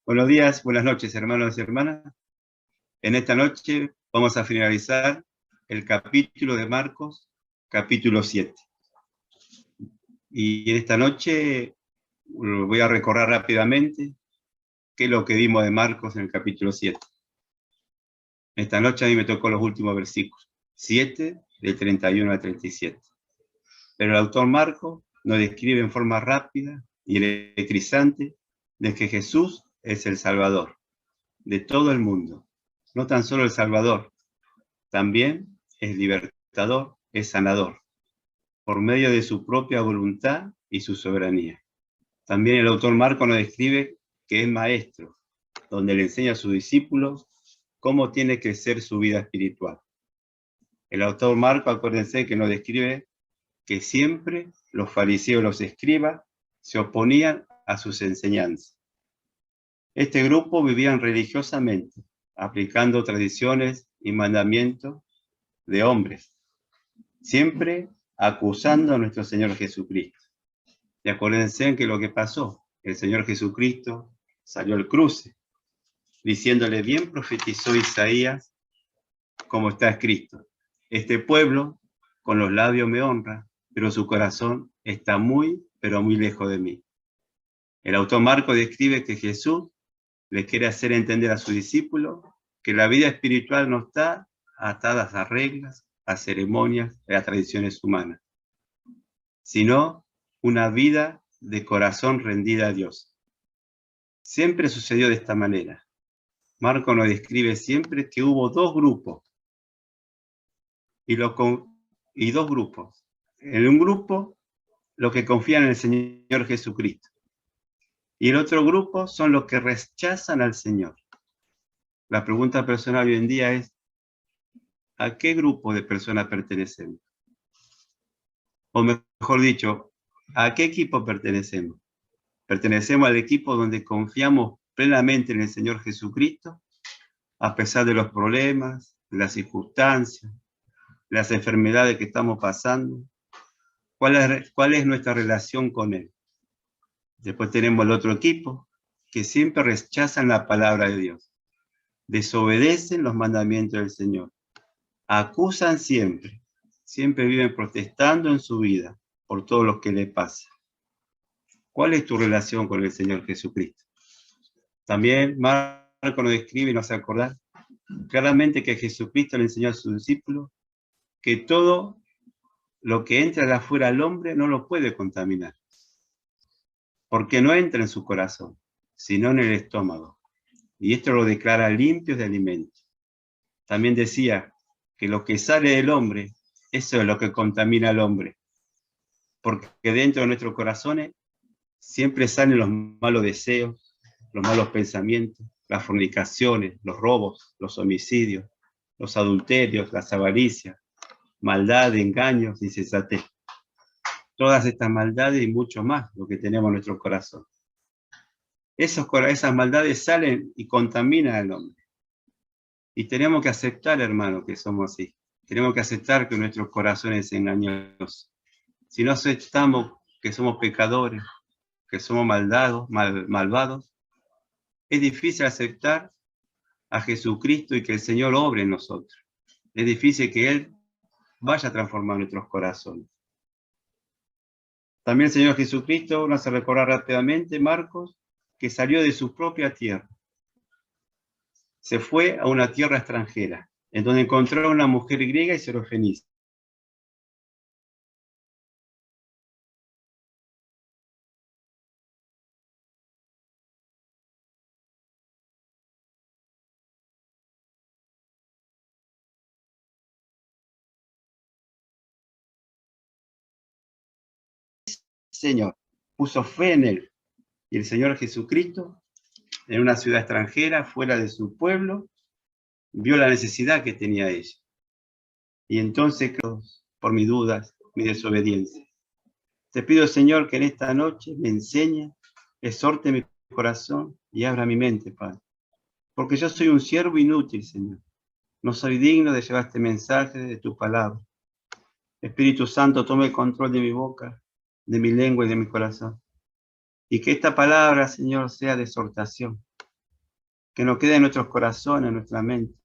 Buenos días, buenas noches, hermanos y hermanas. En esta noche vamos a finalizar el capítulo de Marcos, capítulo 7. Y en esta noche voy a recorrer rápidamente qué es lo que vimos de Marcos en el capítulo 7. Esta noche a mí me tocó los últimos versículos, 7, del 31 al 37. Pero el autor Marcos nos describe en forma rápida y electrizante de que Jesús es el Salvador de todo el mundo. No tan solo el Salvador, también es libertador, es sanador, por medio de su propia voluntad y su soberanía. También el autor Marcos nos describe que es maestro, donde le enseña a sus discípulos cómo tiene que ser su vida espiritual. El autor Marcos, acuérdense que nos describe que siempre los fariseos y los escribas se oponían a sus enseñanzas. Este grupo vivían religiosamente, aplicando tradiciones y mandamientos de hombres, siempre acusando a nuestro Señor Jesucristo. Y acuérdense que lo que pasó, el Señor Jesucristo salió al cruce, diciéndole: bien profetizó Isaías, como está escrito: este pueblo con los labios me honra, pero su corazón está muy, pero muy lejos de mí. El autor Marcos describe que Jesús le quiere hacer entender a sus discípulos que la vida espiritual no está atada a reglas, a ceremonias y a tradiciones humanas, sino una vida de corazón rendida a Dios. Siempre sucedió de esta manera. Marcos nos describe siempre que hubo dos grupos, y dos grupos. En un grupo, los que confían en el Señor Jesucristo, y el otro grupo son los que rechazan al Señor. La pregunta personal hoy en día es: ¿a qué grupo de personas pertenecemos? O mejor dicho, ¿a qué equipo pertenecemos? ¿Pertenecemos al equipo donde confiamos plenamente en el Señor Jesucristo, a pesar de los problemas, de las circunstancias, las enfermedades que estamos pasando? ¿Cuál es nuestra relación con Él? Después tenemos el otro equipo, que siempre rechazan la palabra de Dios, desobedecen los mandamientos del Señor, acusan siempre viven protestando en su vida por todo lo que le pasa. ¿Cuál es tu relación con el Señor Jesucristo? También Marcos nos describe y nos hace acordar claramente que Jesucristo le enseñó a sus discípulos que todo lo que entra de afuera al hombre no lo puede contaminar, porque no entra en su corazón, sino en el estómago. Y esto lo declara limpio de alimento. También decía que lo que sale del hombre, eso es lo que contamina al hombre, porque dentro de nuestros corazones siempre salen los malos deseos, los malos pensamientos, las fornicaciones, los robos, los homicidios, los adulterios, las avaricias, maldad, engaños, insensatez. Todas estas maldades y mucho más, lo que tenemos en nuestro corazón. Esas maldades salen y contaminan al hombre. Y tenemos que aceptar, hermano, que somos así. Tenemos que aceptar que nuestro corazón es engañoso. Si no aceptamos que somos pecadores, que somos malvados, es difícil aceptar a Jesucristo y que el Señor obre en nosotros. Es difícil que Él vaya a transformar nuestros corazones. También el Señor Jesucristo nos hace recordar rápidamente, Marcos, que salió de su propia tierra. Se fue a una tierra extranjera, en donde encontró a una mujer griega y sirofenicia. Señor, puso fe en Él. Y el Señor Jesucristo, en una ciudad extranjera, fuera de su pueblo, vio la necesidad que tenía ella. Y entonces, por mis dudas, mi desobediencia, te pido, Señor, que en esta noche me enseñe, exhorte mi corazón y abra mi mente, Padre. Porque yo soy un siervo inútil, Señor. No soy digno de llevar este mensaje de tu palabra. Espíritu Santo, tome el control de mi boca, de mi lengua y de mi corazón. Y que esta palabra, Señor, sea de exhortación, que nos quede en nuestros corazones, en nuestra mente,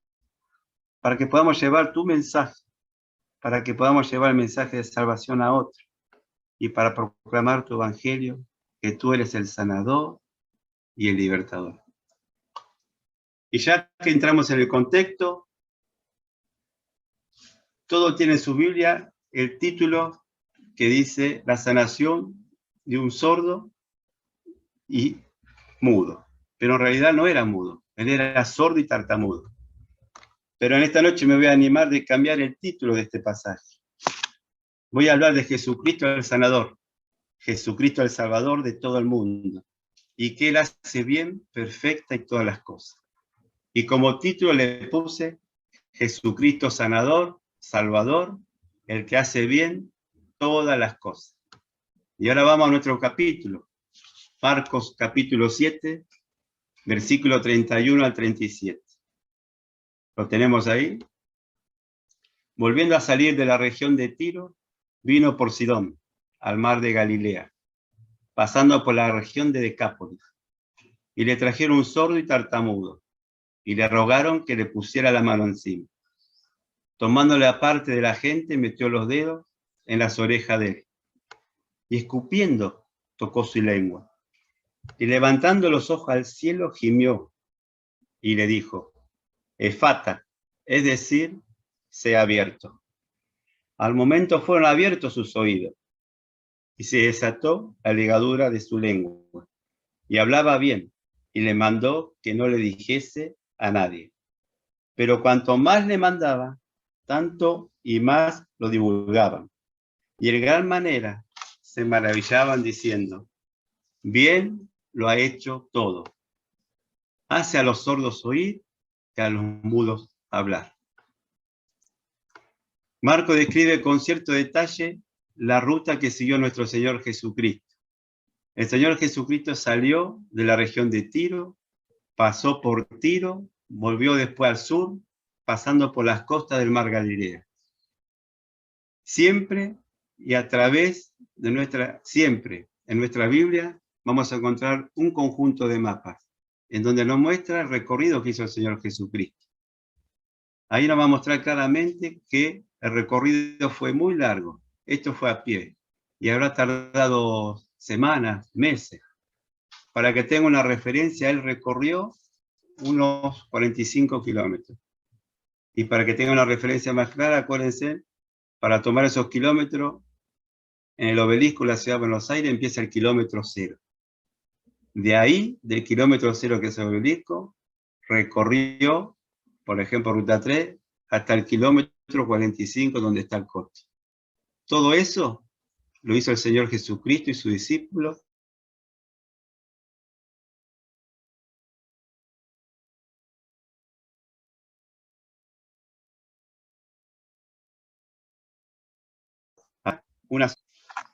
para que podamos llevar tu mensaje, para que podamos llevar el mensaje de salvación a otros, y para proclamar tu evangelio, que tú eres el sanador y el libertador. Y ya que entramos en el contexto, todo tiene en su Biblia el título que dice la sanación de un sordo y mudo. Pero en realidad no era mudo, él era sordo y tartamudo. Pero en esta noche me voy a animar de cambiar el título de este pasaje. Voy a hablar de Jesucristo el sanador, Jesucristo el salvador de todo el mundo, y que él hace bien, perfecta y todas las cosas. Y como título le puse Jesucristo sanador, salvador, el que hace bien todas las cosas. Y ahora vamos a nuestro capítulo, Marcos capítulo 7, versículo 31 al 37. ¿Lo tenemos ahí? Volviendo a salir de la región de Tiro, vino por Sidón, al mar de Galilea, pasando por la región de Decápolis. Y le trajeron un sordo y tartamudo, y le rogaron que le pusiera la mano encima. Tomándole aparte de la gente, metió los dedos en las orejas de él, y escupiendo, tocó su lengua. Y levantando los ojos al cielo, gimió, y le dijo, Efata, es decir, sea abierto. Al momento fueron abiertos sus oídos, y se desató la ligadura de su lengua, y hablaba bien, y le mandó que no le dijese a nadie. Pero cuanto más le mandaba, tanto y más lo divulgaban. Y en gran manera se maravillaban diciendo, bien lo ha hecho todo. Hace a los sordos oír y a los mudos hablar. Marco describe con cierto detalle la ruta que siguió nuestro Señor Jesucristo. El Señor Jesucristo salió de la región de Tiro, pasó por Tiro, volvió después al sur, pasando por las costas del mar Galilea. Siempre y a través de siempre en nuestra Biblia vamos a encontrar un conjunto de mapas en donde nos muestra el recorrido que hizo el Señor Jesucristo. Ahí nos va a mostrar claramente que el recorrido fue muy largo. Esto fue a pie y habrá tardado semanas, meses. Para que tenga una referencia, él recorrió unos 45 kilómetros. Y para que tenga una referencia más clara, acuérdense, para tomar esos kilómetros, en el obelisco de la ciudad de Buenos Aires empieza el kilómetro 0. De ahí, del kilómetro 0 que es el obelisco, recorrió, por ejemplo, ruta 3, hasta el kilómetro 45 donde está el corte. Todo eso lo hizo el Señor Jesucristo y sus discípulos.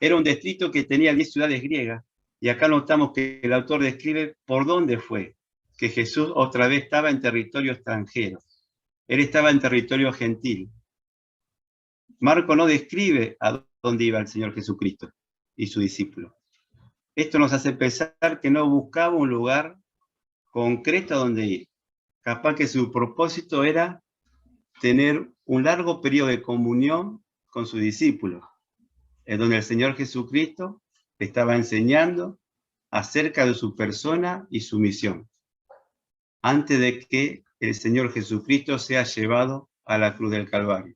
Era un distrito que tenía 10 ciudades griegas, y acá notamos que el autor describe por dónde fue, que Jesús otra vez estaba en territorio extranjero. Él estaba en territorio gentil. Marco no describe a dónde iba el Señor Jesucristo y su discípulo. Esto nos hace pensar que no buscaba un lugar concreto a donde ir. Capaz que su propósito era tener un largo periodo de comunión con sus discípulos, en donde el Señor Jesucristo estaba enseñando acerca de su persona y su misión, antes de que el Señor Jesucristo sea llevado a la cruz del Calvario.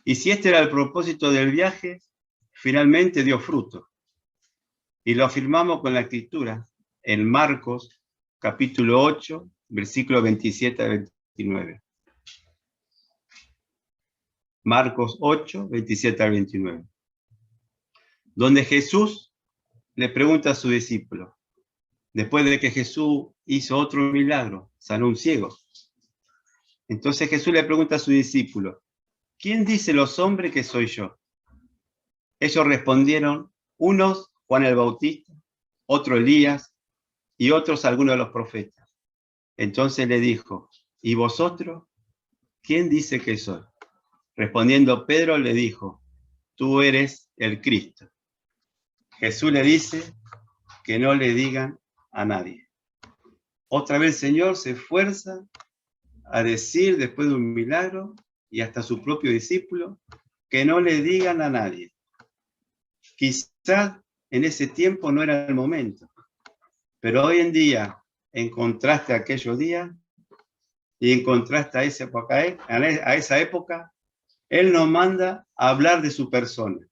Y si este era el propósito del viaje, finalmente dio fruto. Y lo afirmamos con la Escritura en Marcos, capítulo 8, versículos 27 a 29. Marcos 8, 27 al 29. Donde Jesús le pregunta a su discípulo, después de que Jesús hizo otro milagro, sanó un ciego. Entonces Jesús le pregunta a su discípulo, ¿quién dice los hombres que soy yo? Ellos respondieron, unos Juan el Bautista, otro Elías y otros algunos de los profetas. Entonces le dijo, ¿y vosotros? ¿Quién dice que soy? Respondiendo Pedro le dijo, tú eres el Cristo. Jesús le dice que no le digan a nadie. Otra vez el Señor se esfuerza a decir, después de un milagro, y hasta su propio discípulo, que no le digan a nadie. Quizás en ese tiempo no era el momento, pero hoy en día, en contraste a aquellos días, y en contraste a esa época, Él nos manda a hablar de su persona.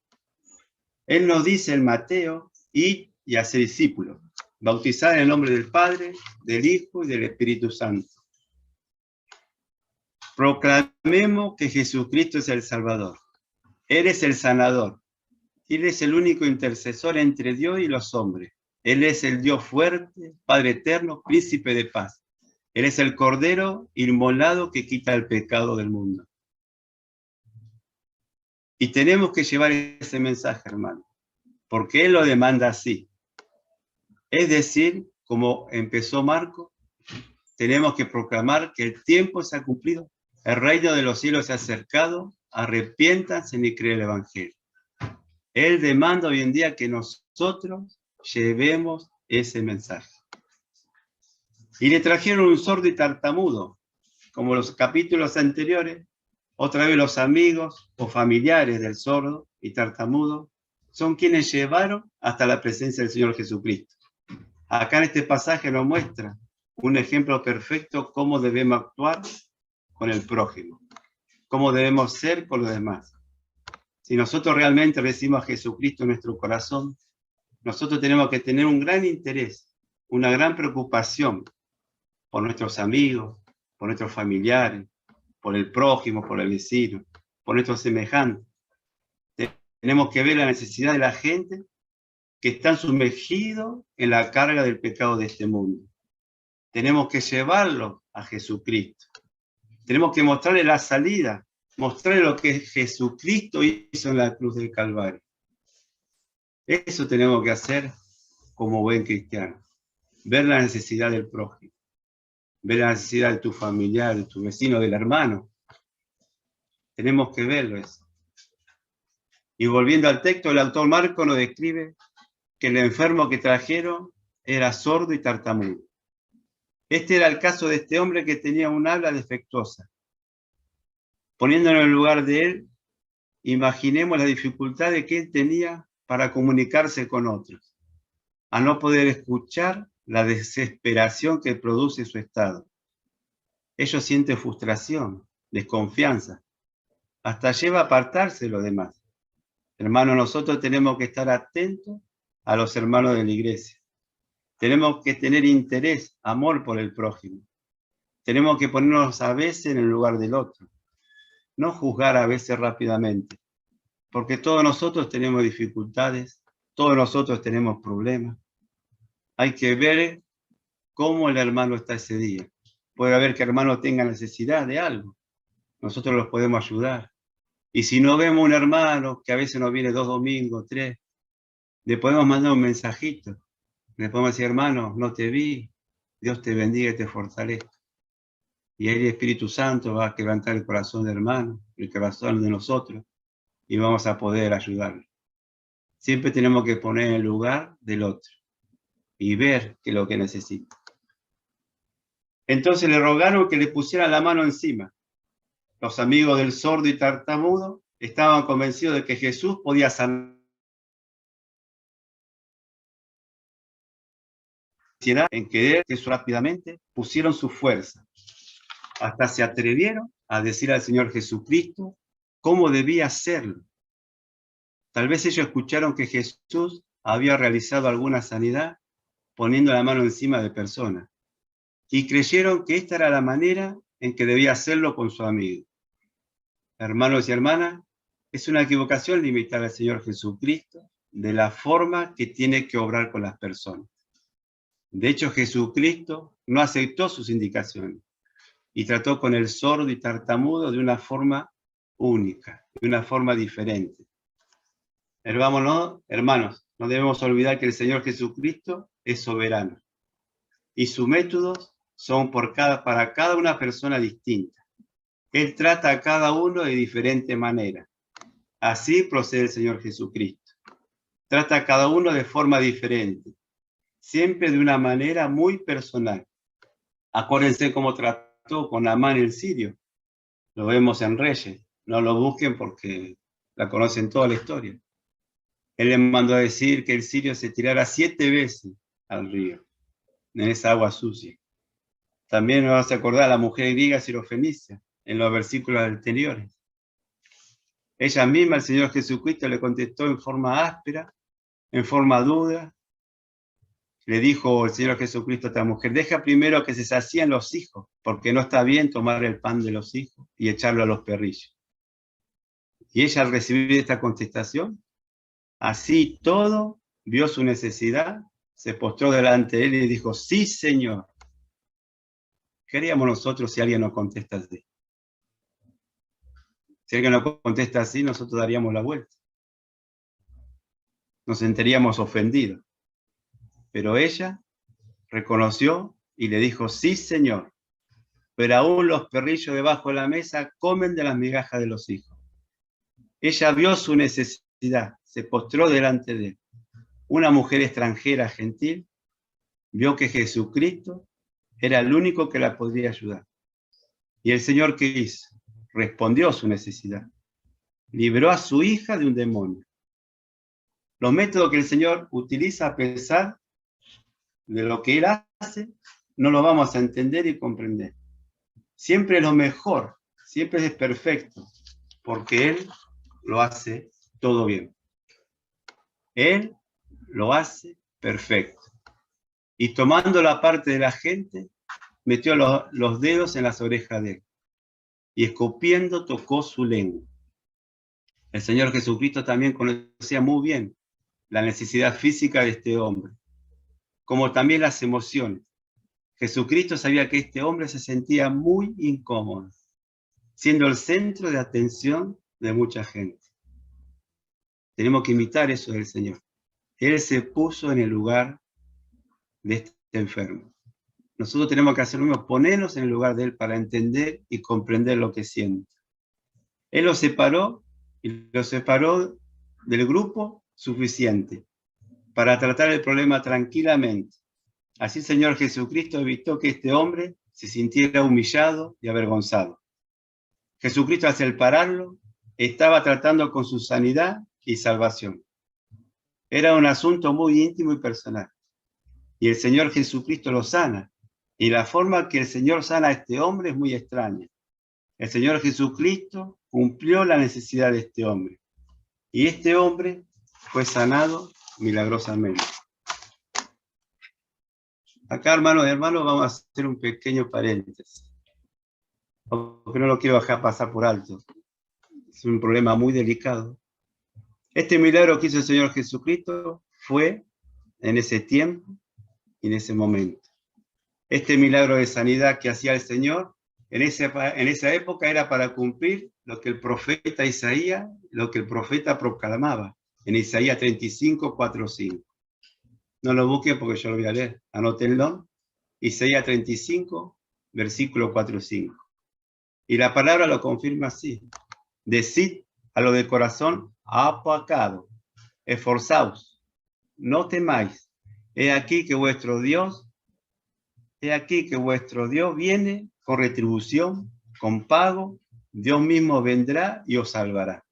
Él nos dice en Mateo, id y hacer discípulos, bautizar en el nombre del Padre, del Hijo y del Espíritu Santo. Proclamemos que Jesucristo es el Salvador. Él es el sanador. Él es el único intercesor entre Dios y los hombres. Él es el Dios fuerte, Padre eterno, príncipe de paz. Él es el Cordero inmolado que quita el pecado del mundo. Y tenemos que llevar ese mensaje, hermano, porque Él lo demanda así. Es decir, como empezó Marcos, tenemos que proclamar que el tiempo se ha cumplido, el reino de los cielos se ha acercado, arrepiéntanse y creen el Evangelio. Él demanda hoy en día que nosotros llevemos ese mensaje. Y le trajeron un sordo y tartamudo, como los capítulos anteriores. Otra vez los amigos o familiares del sordo y tartamudo son quienes llevaron hasta la presencia del Señor Jesucristo. Acá en este pasaje nos muestra un ejemplo perfecto cómo debemos actuar con el prójimo, cómo debemos ser con los demás. Si nosotros realmente recibimos a Jesucristo en nuestro corazón, nosotros tenemos que tener un gran interés, una gran preocupación por nuestros amigos, por nuestros familiares, por el prójimo, por el vecino, por nuestros semejantes. Tenemos que ver la necesidad de la gente que están sumergidos en la carga del pecado de este mundo. Tenemos que llevarlo a Jesucristo. Tenemos que mostrarle la salida, mostrarle lo que Jesucristo hizo en la cruz del Calvario. Eso tenemos que hacer como buen cristiano. Ver la necesidad del prójimo. Ver la necesidad de tu familiar, de tu vecino, del hermano. Tenemos que verlo eso. Y volviendo al texto, el autor Marcos nos describe que el enfermo que trajeron era sordo y tartamudo. Este era el caso de este hombre que tenía un habla defectuosa. Poniéndonos en el lugar de él, imaginemos la dificultad que él tenía para comunicarse con otros, a no poder escuchar la desesperación que produce su estado. Ellos sienten frustración, desconfianza, hasta lleva a apartarse de los demás. Hermanos, nosotros tenemos que estar atentos a los hermanos de la iglesia. Tenemos que tener interés, amor por el prójimo. Tenemos que ponernos a veces en el lugar del otro. No juzgar a veces rápidamente, porque todos nosotros tenemos dificultades, todos nosotros tenemos problemas. Hay que ver cómo el hermano está ese día. Puede haber que el hermano tenga necesidad de algo. Nosotros los podemos ayudar. Y si no vemos un hermano que a veces nos viene 2 domingos, 3, le podemos mandar un mensajito. Le podemos decir, hermano, no te vi, Dios te bendiga y te fortalezca. Y ahí el Espíritu Santo va a quebrantar el corazón del hermano, el corazón de nosotros, y vamos a poder ayudarlo. Siempre tenemos que poner en el lugar del otro y ver qué es lo que necesita. Entonces le rogaron que le pusieran la mano encima. Los amigos del sordo y tartamudo estaban convencidos de que Jesús podía sanar. En querer que rápidamente pusieron su fuerza. Hasta se atrevieron a decir al Señor Jesucristo cómo debía hacerlo. Tal vez ellos escucharon que Jesús había realizado alguna sanidad poniendo la mano encima de personas y creyeron que esta era la manera en que debía hacerlo con su amigo. Hermanos y hermanas, es una equivocación limitar al Señor Jesucristo de la forma que tiene que obrar con las personas. De hecho, Jesucristo no aceptó sus indicaciones y trató con el sordo y tartamudo de una forma única, de una forma diferente. Hermanos, no debemos olvidar que el Señor Jesucristo es soberano y sus métodos son para cada una persona distinta. Él trata a cada uno de diferente manera. Así procede el Señor Jesucristo. Trata a cada uno de forma diferente, siempre de una manera muy personal. Acuérdense cómo trató con Amán el sirio. Lo vemos en Reyes. No lo busquen porque la conocen toda la historia. Él le mandó a decir que el sirio se tirara 7 veces al río, en esa agua sucia. También me vas a acordar a la mujer griega sirofenicia, en los versículos anteriores. Ella misma, el Señor Jesucristo, le contestó en forma áspera, en forma dura. Le dijo el Señor Jesucristo a esta mujer, deja primero que se sacían los hijos, porque no está bien tomar el pan de los hijos y echarlo a los perrillos. Y ella, al recibir esta contestación, así todo, vio su necesidad, se postró delante de él y dijo, sí, Señor. ¿Qué haríamos nosotros si alguien nos contesta así? Si alguien nos contesta así, nosotros daríamos la vuelta. Nos sentiríamos ofendidos. Pero ella reconoció y le dijo, sí, Señor, pero aún los perrillos debajo de la mesa comen de las migajas de los hijos. Ella vio su necesidad, se postró delante de él. Una mujer extranjera, gentil, vio que Jesucristo era el único que la podría ayudar. Y el Señor, ¿qué hizo? Respondió a su necesidad. Libró a su hija de un demonio. Los métodos que el Señor utiliza a pesar de lo que Él hace, no lo vamos a entender y comprender. Siempre es lo mejor, siempre es perfecto, porque Él lo hace todo bien. Él lo hace perfecto. Y tomando la parte de la gente, metió los dedos en las orejas de él. Y escupiendo tocó su lengua. El Señor Jesucristo también conocía muy bien la necesidad física de este hombre, como también las emociones. Jesucristo sabía que este hombre se sentía muy incómodo, siendo el centro de atención de mucha gente. Tenemos que imitar eso del Señor. Él se puso en el lugar de este enfermo. Nosotros tenemos que hacer lo mismo, ponernos en el lugar de él para entender y comprender lo que siente. Él lo separó y lo separó del grupo suficiente para tratar el problema tranquilamente. Así el Señor Jesucristo evitó que este hombre se sintiera humillado y avergonzado. Jesucristo, al separarlo, estaba tratando con su sanidad y salvación. Era un asunto muy íntimo y personal. Y el Señor Jesucristo lo sana. Y la forma que el Señor sana a este hombre es muy extraña. El Señor Jesucristo cumplió la necesidad de este hombre. Y este hombre fue sanado milagrosamente. Acá, hermanos y hermanos, vamos a hacer un pequeño paréntesis. Porque no lo quiero dejar pasar por alto. Es un problema muy delicado. Este milagro que hizo el Señor Jesucristo fue en ese tiempo y en ese momento. Este milagro de sanidad que hacía el Señor en esa época era para cumplir lo que el profeta Isaías, lo que el profeta proclamaba en Isaías 35, 4, 5. No lo busquen porque yo lo voy a leer. Anótenlo. Isaías 35, versículo 4, 5. Y la palabra lo confirma así. Decid a lo de corazón apacado, esforzaos, no temáis. He aquí que vuestro Dios viene con retribución, con pago, Dios mismo vendrá y os salvará.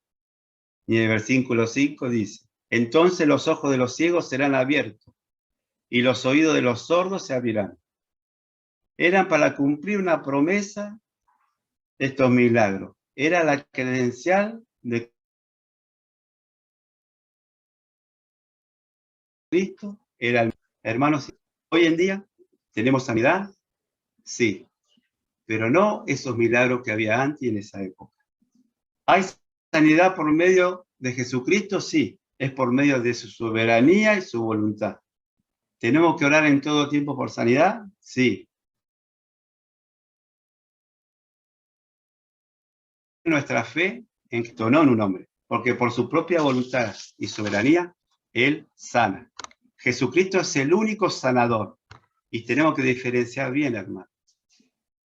Y en el versículo 5 dice, entonces los ojos de los ciegos serán abiertos y los oídos de los sordos se abrirán. Eran para cumplir una promesa estos milagros. Era la credencial de Cristo. Era el... Hermanos, hoy en día tenemos sanidad, sí, pero no esos milagros que había antes en esa época. ¿Hay sanidad por medio de Jesucristo? Sí, es por medio de su soberanía y su voluntad. ¿Tenemos que orar en todo tiempo por sanidad? Sí. Nuestra fe en Cristo, no en un hombre, porque por su propia voluntad y soberanía, Él sana. Jesucristo es el único sanador y tenemos que diferenciar bien, hermano.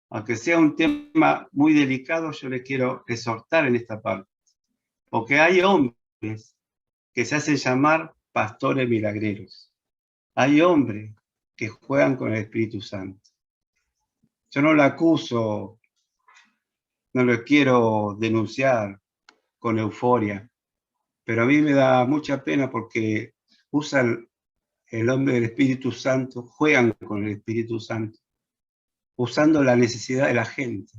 Aunque sea un tema muy delicado, yo le quiero exhortar en esta parte. Porque hay hombres que se hacen llamar pastores milagreros. Hay hombres que juegan con el Espíritu Santo. Yo no la acuso, no lo quiero denunciar con euforia, pero a mí me da mucha pena porque usan el nombre del Espíritu Santo, juegan con el Espíritu Santo, usando la necesidad de la gente,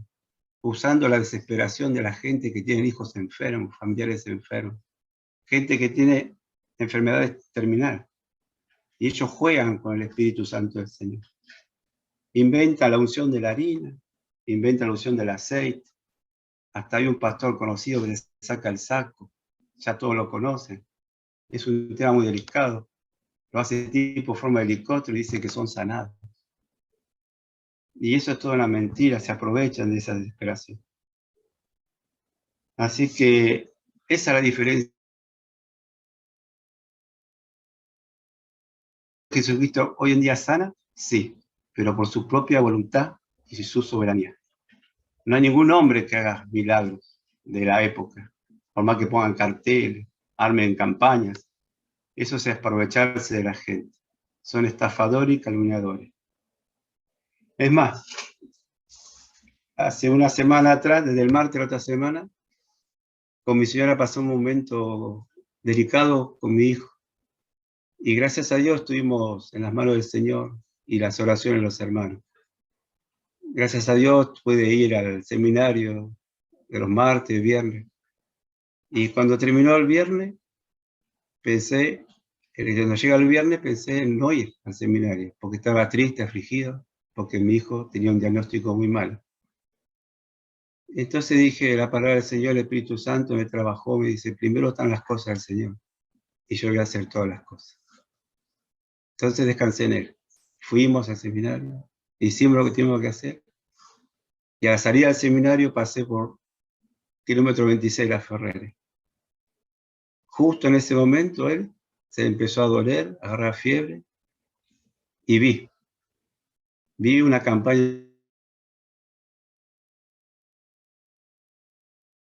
usando la desesperación de la gente que tiene hijos enfermos, familiares enfermos, gente que tiene enfermedades terminales. Y ellos juegan con el Espíritu Santo del Señor. Inventa la unción de la harina, inventa la unción del aceite. Hasta hay un pastor conocido que le saca el saco. Ya todos lo conocen. Es un tema muy delicado. Lo hace tipo forma de helicóptero y dice que son sanados. Y eso es toda una mentira, se aprovechan de esa desesperación. Así que esa es la diferencia. ¿Jesucristo hoy en día sana? Sí, pero por su propia voluntad y su soberanía. No hay ningún hombre que haga milagros de la época, por más que pongan carteles, armen campañas. Eso es aprovecharse de la gente. Son estafadores y calumniadores. Es más, hace una semana atrás, desde el martes de la otra semana, con mi señora pasó un momento delicado con mi hijo. Y gracias a Dios estuvimos en las manos del Señor y las oraciones de los hermanos. Gracias a Dios pude ir al seminario de los martes, viernes. Y cuando terminó el viernes, pensé, cuando llega el viernes, pensé en no ir al seminario, porque estaba triste, afligido, porque mi hijo tenía un diagnóstico muy malo. Entonces dije, la palabra del Señor, el Espíritu Santo me trabajó, me dice, primero están las cosas del Señor, y yo voy a hacer todas las cosas. Entonces descansé en él. Fuimos al seminario, hicimos lo que teníamos que hacer, y a la salida del seminario pasé por kilómetro 26 La Ferrere. Justo en ese momento él se empezó a doler, a agarrar fiebre, y vi una campaña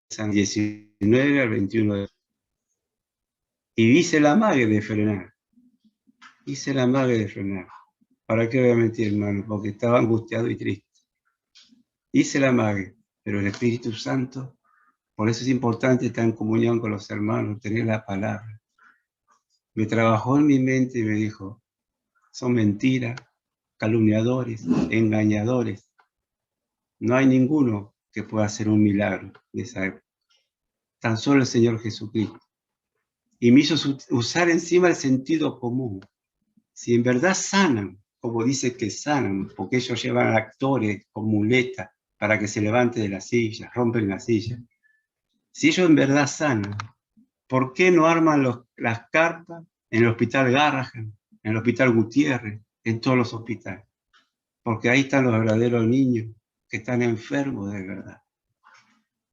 19 al 21 de... Y hice la mague de frenar. Hice la mague de frenar. ¿Para qué voy a mentir, hermano? Porque estaba angustiado y triste. Hice la mague, pero el Espíritu Santo, por eso es importante estar en comunión con los hermanos, tener la palabra. Me trabajó en mi mente y me dijo, son mentiras, calumniadores, engañadores. No hay ninguno que pueda hacer un milagro de esa época. Tan solo el Señor Jesucristo. Y me hizo usar encima el sentido común. Si en verdad sanan, como dice que sanan, porque ellos llevan actores con muletas para que se levante de la silla, rompen la silla. Si ellos en verdad sanan, ¿por qué no arman las carpas en el hospital Garrahan, en el hospital Gutiérrez, en todos los hospitales? Porque ahí están los verdaderos niños que están enfermos de verdad.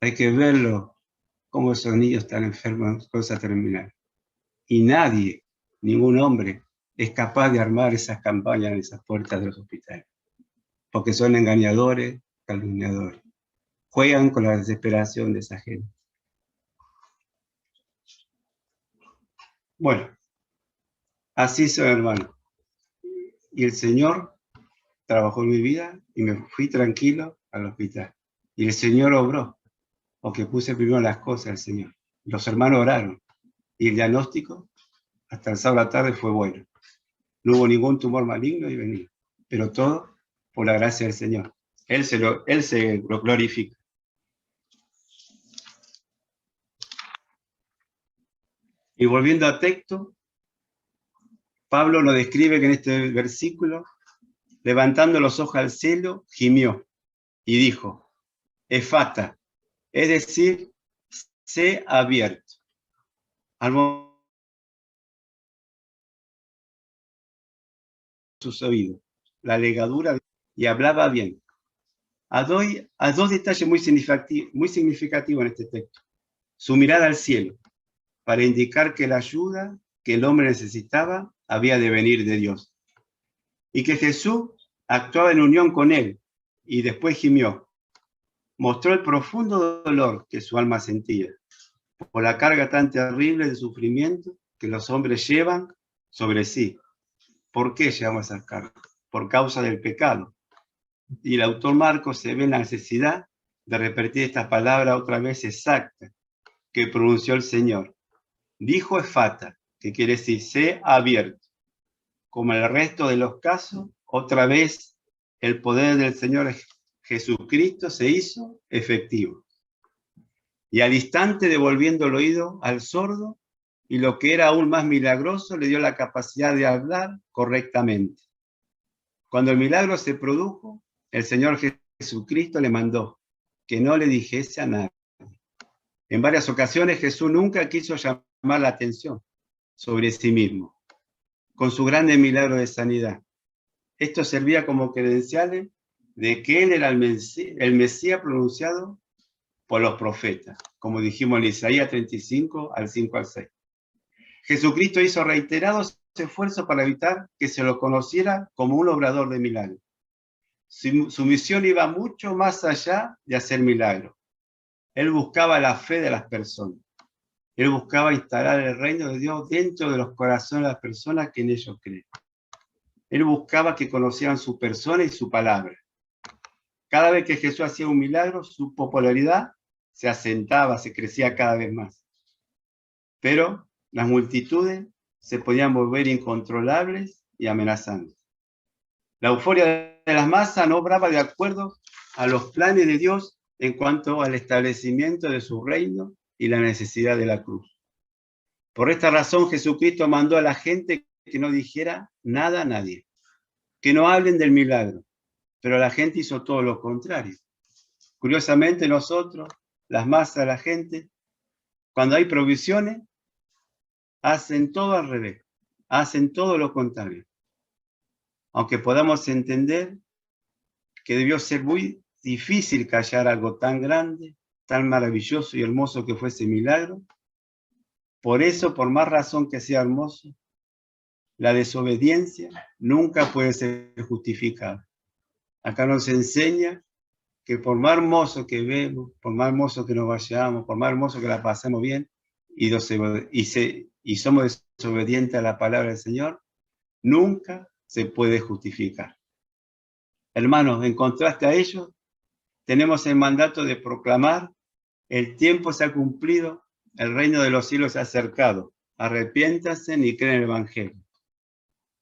Hay que verlo, cómo esos niños están enfermos, cosa terminal. Y nadie, ningún hombre, es capaz de armar esas campañas en esas puertas de los hospitales. Porque son engañadores, calumniadores. Juegan con la desesperación de esa gente. Bueno, así soy, hermano. Y el Señor trabajó en mi vida y me fui tranquilo al hospital. Y el Señor obró, porque puse primero las cosas al Señor. Los hermanos oraron. Y el diagnóstico, hasta el sábado a la tarde, fue bueno. No hubo ningún tumor maligno y benigno. Pero todo por la gracia del Señor. Él se lo glorifica. Y volviendo a texto, Pablo nos describe que en este versículo, levantando los ojos al cielo, gimió y dijo, Efata, es decir, sé abierto. Al momento de sus oídos, la legadura, y hablaba bien. A dos detalles muy significativos en este texto. Su mirada al cielo, para indicar que la ayuda que el hombre necesitaba había de venir de Dios. Y que Jesús actuaba en unión con él, y después gimió. Mostró el profundo dolor que su alma sentía, por la carga tan terrible de sufrimiento que los hombres llevan sobre sí. ¿Por qué llevamos esa carga? Por causa del pecado. Y el autor Marcos se ve en la necesidad de repetir esta palabra otra vez exacta que pronunció el Señor. Dijo Efata, que quiere decir, sé abierto. Como el resto de los casos, otra vez el poder del Señor Jesucristo se hizo efectivo. Y al instante devolviendo el oído al sordo, y lo que era aún más milagroso, le dio la capacidad de hablar correctamente. Cuando el milagro se produjo, el Señor Jesucristo le mandó que no le dijese a nadie. En varias ocasiones Jesús nunca quiso llamar la atención sobre sí mismo, con su grande milagro de sanidad. Esto servía como credenciales de que él era el Mesías pronunciado por los profetas, como dijimos en Isaías 35, al 5 al 6. Jesucristo hizo reiterados esfuerzos para evitar que se lo conociera como un obrador de milagros. Su misión iba mucho más allá de hacer milagros. Él buscaba la fe de las personas. Él buscaba instalar el reino de Dios dentro de los corazones de las personas que en ellos creen. Él buscaba que conocieran su persona y su palabra. Cada vez que Jesús hacía un milagro, su popularidad se asentaba, se crecía cada vez más. Pero las multitudes se podían volver incontrolables y amenazantes. La euforia de las masas no obraba de acuerdo a los planes de Dios en cuanto al establecimiento de su reino y la necesidad de la cruz. Por esta razón, Jesucristo mandó a la gente que no dijera nada a nadie, que no hablen del milagro, pero la gente hizo todo lo contrario. Curiosamente, nosotros, las masas, la gente, cuando hay provisiones, hacen todo al revés, hacen todo lo contrario. Aunque podamos entender que debió ser muy difícil callar algo tan grande, tan maravilloso y hermoso que fue ese milagro, por eso, por más razón que sea hermoso, la desobediencia nunca puede ser justificada. Acá nos enseña que por más hermoso que vemos, por más hermoso que nos vayamos, por más hermoso que la pasemos bien, y somos desobedientes a la palabra del Señor, nunca se puede justificar. Hermanos, en contraste a ello, tenemos el mandato de proclamar: el tiempo se ha cumplido, el reino de los cielos se ha acercado, arrepiéntanse y creen en el Evangelio.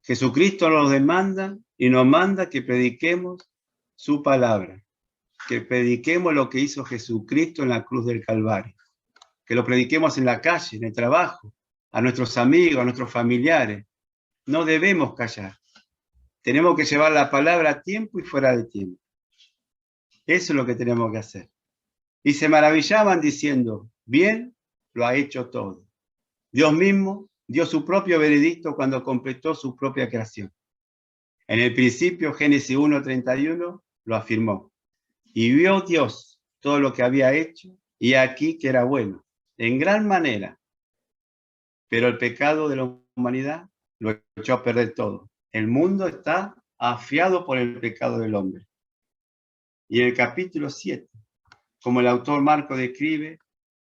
Jesucristo nos demanda y nos manda que prediquemos su palabra, que prediquemos lo que hizo Jesucristo en la cruz del Calvario, que lo prediquemos en la calle, en el trabajo, a nuestros amigos, a nuestros familiares. No debemos callar. Tenemos que llevar la palabra a tiempo y fuera de tiempo. Eso es lo que tenemos que hacer. Y se maravillaban diciendo: bien, lo ha hecho todo. Dios mismo dio su propio veredicto cuando completó su propia creación. En el principio, Génesis 1:31 lo afirmó. Y vio Dios todo lo que había hecho, y aquí que era bueno, en gran manera. Pero el pecado de la humanidad lo echó a perder todo. El mundo está afiado por el pecado del hombre. Y en el capítulo 7, como el autor Marcos describe,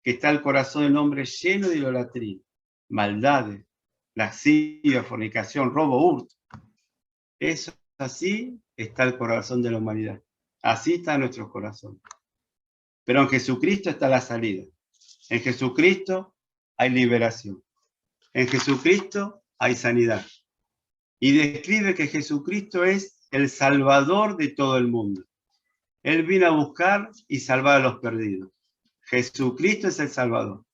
que está el corazón del hombre lleno de idolatría, maldades, lascivia, fornicación, robo, hurto. Eso así está el corazón de la humanidad. Así está nuestro corazón. Pero en Jesucristo está la salida. En Jesucristo hay liberación. En Jesucristo hay sanidad. Y describe que Jesucristo es el Salvador de todo el mundo. Él vino a buscar y salvar a los perdidos. Jesucristo es el Salvador.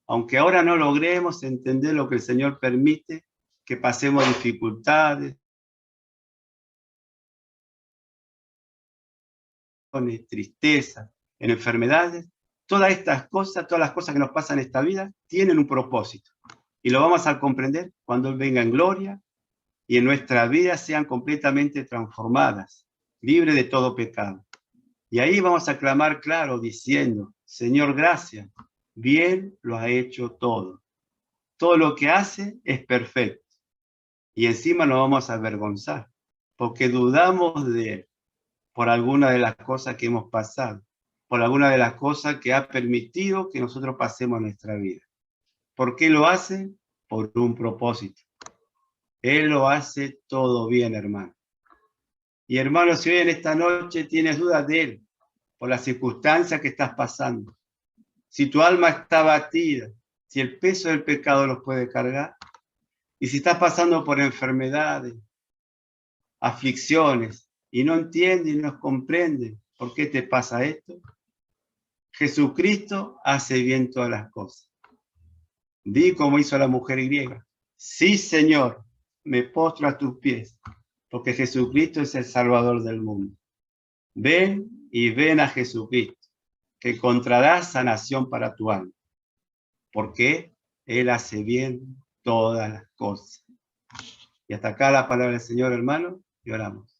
Aunque ahora no logremos entender lo que el Señor permite, que pasemos dificultades, tristeza, en enfermedades, todas estas cosas, todas las cosas que nos pasan en esta vida, tienen un propósito. Y lo vamos a comprender cuando Él venga en gloria y en nuestras vidas sean completamente transformadas, libres de todo pecado. Y ahí vamos a clamar claro diciendo: Señor, gracias, bien lo ha hecho todo. Todo lo que hace es perfecto. Y encima nos vamos a avergonzar, porque dudamos de Él por alguna de las cosas que hemos pasado, por alguna de las cosas que ha permitido que nosotros pasemos en nuestra vida. ¿Por qué lo hace? Por un propósito. Él lo hace todo bien, hermano. Y hermano, si hoy en esta noche tienes dudas de Él, por las circunstancias que estás pasando, si tu alma está abatida, si el peso del pecado los puede cargar, y si estás pasando por enfermedades, aflicciones, y no entiendes y no comprendes por qué te pasa esto, Jesucristo hace bien todas las cosas. Di como hizo la mujer griega: sí, Señor, me postro a tus pies, porque Jesucristo es el Salvador del mundo. Ven y ven a Jesucristo, que encontrará sanación para tu alma, porque Él hace bien todas las cosas. Y hasta acá la palabra del Señor, hermano, y oramos.